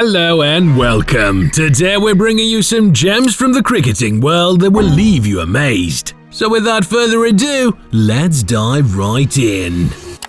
Hello and welcome. Today we're bringing you some gems from the cricketing world that will leave you amazed. So without further ado, let's dive right in.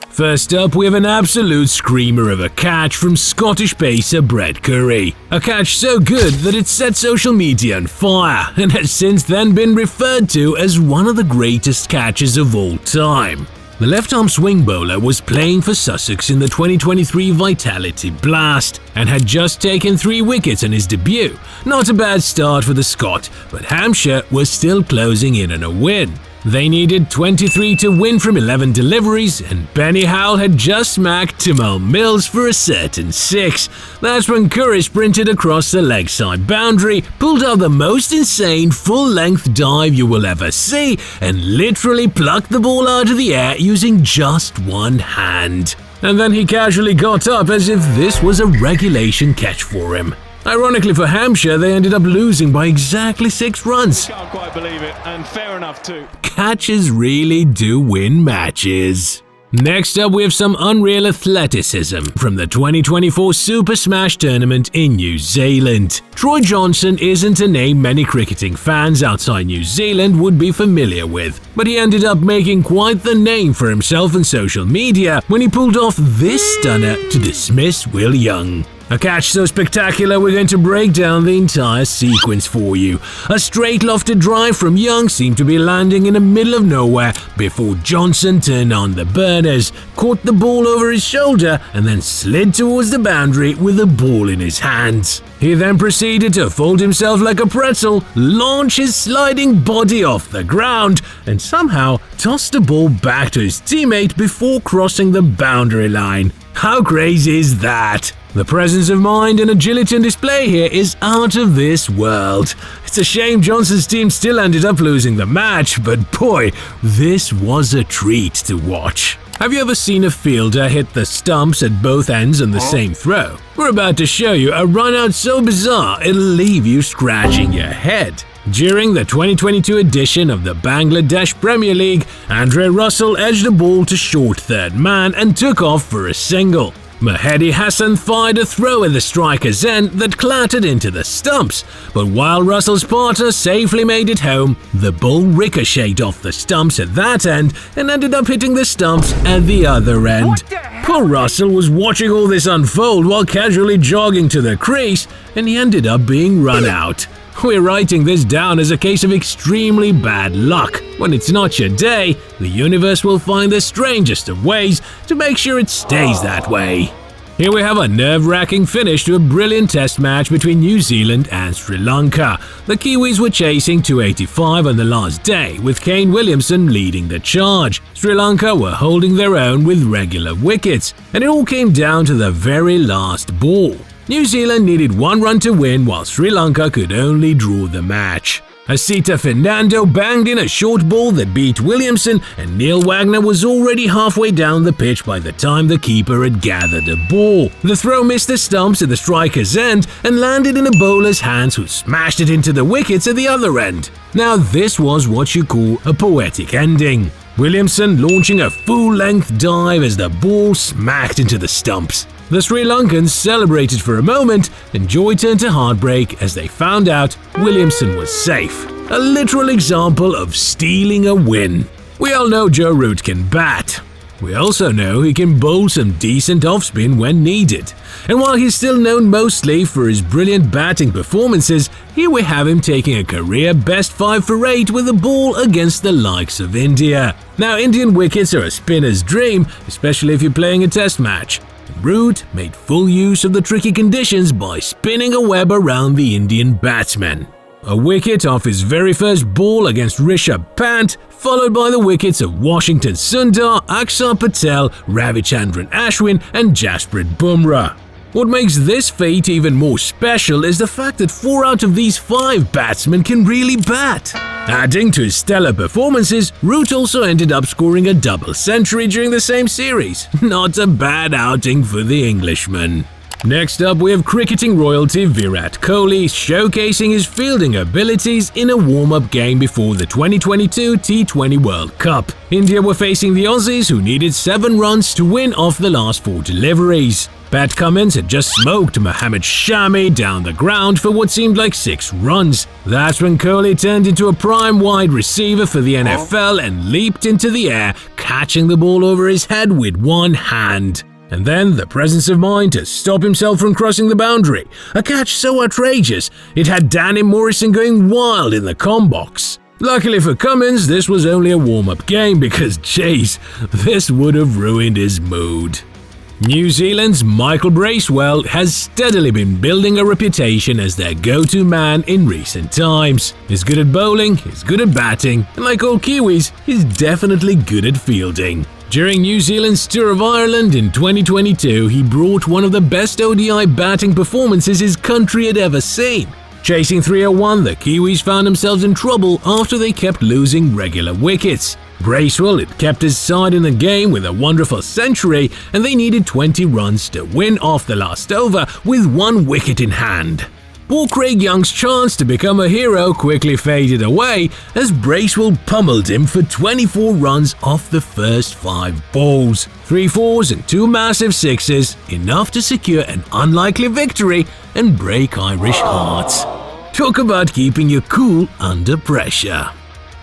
First up, we have an absolute screamer of a catch from Scottish pacer Virat Kohli. A catch so good that it set social media on fire and has since then been referred to as one of the greatest catches of all time. The left-arm swing bowler was playing for Sussex in the 2023 Vitality Blast and had just taken 3 wickets in his debut. Not a bad start for the Scot, but Hampshire was still closing in on a win. They needed 23 to win from 11 deliveries, and Benny Howell had just smacked Tymal Mills for a certain 6. That's when Curry sprinted across the leg side boundary, pulled out the most insane full-length dive you will ever see, and literally plucked the ball out of the air using just one hand. And then he casually got up as if this was a regulation catch for him. Ironically for Hampshire, they ended up losing by exactly 6 runs. Can't quite believe it, and fair enough too. Catches really do win matches. Next up, we have some unreal athleticism from the 2024 Super Smash tournament in New Zealand. Troy Johnson isn't a name many cricketing fans outside New Zealand would be familiar with, but he ended up making quite the name for himself on social media when he pulled off this stunner to dismiss Will Young. A catch so spectacular we're going to break down the entire sequence for you. A straight lofted drive from Young seemed to be landing in the middle of nowhere before Johnson turned on the burners, caught the ball over his shoulder and then slid towards the boundary with the ball in his hands. He then proceeded to fold himself like a pretzel, launch his sliding body off the ground, and somehow toss the ball back to his teammate before crossing the boundary line. How crazy is that? The presence of mind and agility on display here is out of this world. It's a shame Johnson's team still ended up losing the match, but boy, this was a treat to watch. Have you ever seen a fielder hit the stumps at both ends on the same throw? We're about to show you a run-out so bizarre it'll leave you scratching your head. During the 2022 edition of the Bangladesh Premier League, Andre Russell edged the ball to short third man and took off for a single. Mahedi Hassan fired a throw at the striker's end that clattered into the stumps, but while Russell's partner safely made it home, the ball ricocheted off the stumps at that end and ended up hitting the stumps at the other end. Poor Russell was watching all this unfold while casually jogging to the crease, and he ended up being run out. We're writing this down as a case of extremely bad luck. When it's not your day, the universe will find the strangest of ways to make sure it stays that way. Here we have a nerve-wracking finish to a brilliant test match between New Zealand and Sri Lanka. The Kiwis were chasing 285 on the last day, with Kane Williamson leading the charge. Sri Lanka were holding their own with regular wickets, and it all came down to the very last ball. New Zealand needed 1 run to win while Sri Lanka could only draw the match. Asita Fernando banged in a short ball that beat Williamson, and Neil Wagner was already halfway down the pitch by the time the keeper had gathered the ball. The throw missed the stumps at the striker's end and landed in a bowler's hands who smashed it into the wickets at the other end. Now this was what you call a poetic ending. Williamson launching a full-length dive as the ball smacked into the stumps. The Sri Lankans celebrated for a moment, and joy turned to heartbreak as they found out Williamson was safe. A literal example of stealing a win. We all know Joe Root can bat. We also know he can bowl some decent off-spin when needed. And while he's still known mostly for his brilliant batting performances, here we have him taking a career best 5 for 8 with a ball against the likes of India. Now, Indian wickets are a spinner's dream, especially if you're playing a test match. Root made full use of the tricky conditions by spinning a web around the Indian batsman. A wicket off his very first ball against Rishabh Pant, followed by the wickets of Washington Sundar, Akshar Patel, Ravichandran Ashwin and Jasprit Bumrah. What makes this feat even more special is the fact that 4 out of these 5 batsmen can really bat. Adding to his stellar performances, Root also ended up scoring a double century during the same series. Not a bad outing for the Englishman. Next up, we have cricketing royalty Virat Kohli showcasing his fielding abilities in a warm-up game before the 2022 T20 World Cup. India were facing the Aussies, who needed 7 runs to win off the last 4 deliveries. Pat Cummins had just smoked Mohammad Shami down the ground for what seemed like 6 runs. That's when Kohli turned into a prime wide receiver for the NFL and leaped into the air, catching the ball over his head with one hand. And then the presence of mind to stop himself from crossing the boundary. A catch so outrageous, it had Danny Morrison going wild in the comm box. Luckily for Cummins, this was only a warm-up game because, jeez, this would have ruined his mood. New Zealand's Michael Bracewell has steadily been building a reputation as their go-to man in recent times. He's good at bowling, he's good at batting, and like all Kiwis, he's definitely good at fielding. During New Zealand's tour of Ireland in 2022, he brought one of the best ODI batting performances his country had ever seen. Chasing 301, the Kiwis found themselves in trouble after they kept losing regular wickets. Bracewell had kept his side in the game with a wonderful century, and they needed 20 runs to win off the last over with 1 wicket in hand. Poor Craig Young's chance to become a hero quickly faded away as Bracewell pummeled him for 24 runs off the first 5 balls. 3 fours and 2 massive sixes, enough to secure an unlikely victory and break Irish hearts. Talk about keeping you cool under pressure.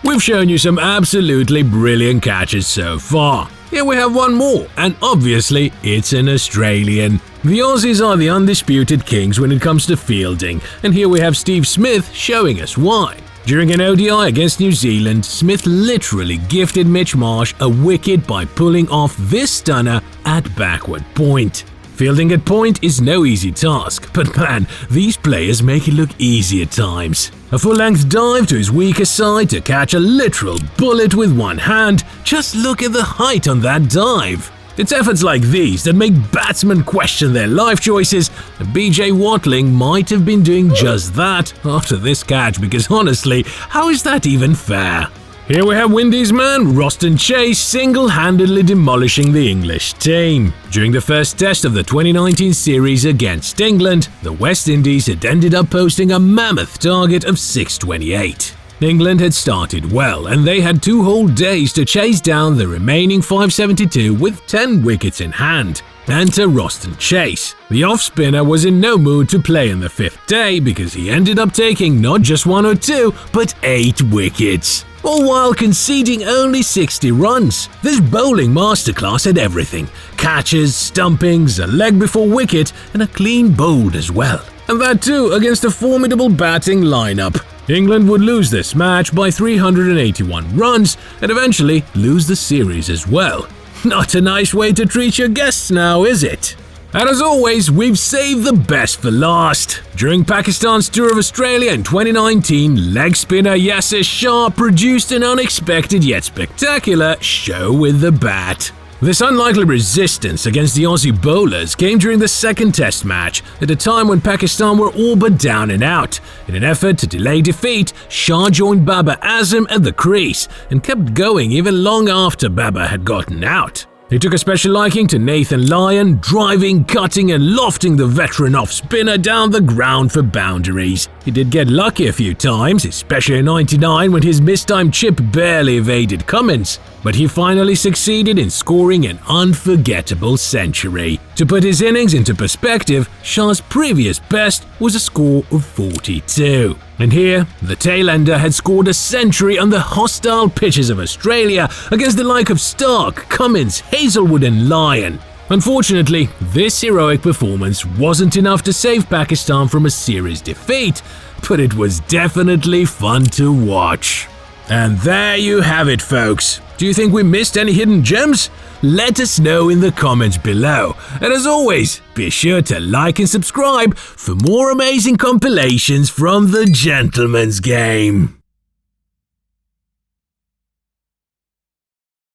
We've shown you some absolutely brilliant catches so far. Here we have one more, and obviously it's an Australian. The Aussies are the undisputed kings when it comes to fielding, and here we have Steve Smith showing us why. During an ODI against New Zealand, Smith literally gifted Mitch Marsh a wicket by pulling off this stunner at backward point. Fielding at point is no easy task, but man, these players make it look easy at times. A full-length dive to his weaker side to catch a literal bullet with one hand. Just look at the height on that dive. It's efforts like these that make batsmen question their life choices, and BJ Watling might have been doing just that after this catch because honestly, how is that even fair? Here we have Windies man Roston Chase single-handedly demolishing the English team. During the first test of the 2019 series against England, the West Indies had ended up posting a mammoth target of 628. England had started well, and they had 2 whole days to chase down the remaining 572 with 10 wickets in hand. Enter Roston Chase. The off-spinner was in no mood to play on the 5th day because he ended up taking not just 1 or 2, but 8 wickets. All while conceding only 60 runs. This bowling masterclass had everything. Catches, stumpings, a leg before wicket, and a clean bowled as well. And that too against a formidable batting lineup. England would lose this match by 381 runs and eventually lose the series as well. Not a nice way to treat your guests now, is it? And as always, we've saved the best for last. During Pakistan's tour of Australia in 2019, leg spinner Yasir Shah produced an unexpected yet spectacular show with the bat. This unlikely resistance against the Aussie bowlers came during the second test match, at a time when Pakistan were all but down and out. In an effort to delay defeat, Shah joined Babar Azam at the crease and kept going even long after Babar had gotten out. He took a special liking to Nathan Lyon, driving, cutting and lofting the veteran off-spinner down the ground for boundaries. He did get lucky a few times, especially in '99 when his mistimed chip barely evaded Cummins, but he finally succeeded in scoring an unforgettable century. To put his innings into perspective, Shah's previous best was a score of 42. And here, the tailender had scored a century on the hostile pitches of Australia against the like of Stark, Cummins, Hazelwood and Lyon. Unfortunately, this heroic performance wasn't enough to save Pakistan from a series defeat, but it was definitely fun to watch. And there you have it, folks. Do you think we missed any hidden gems? Let us know in the comments below. And as always, be sure to like and subscribe for more amazing compilations from the Gentleman's Game.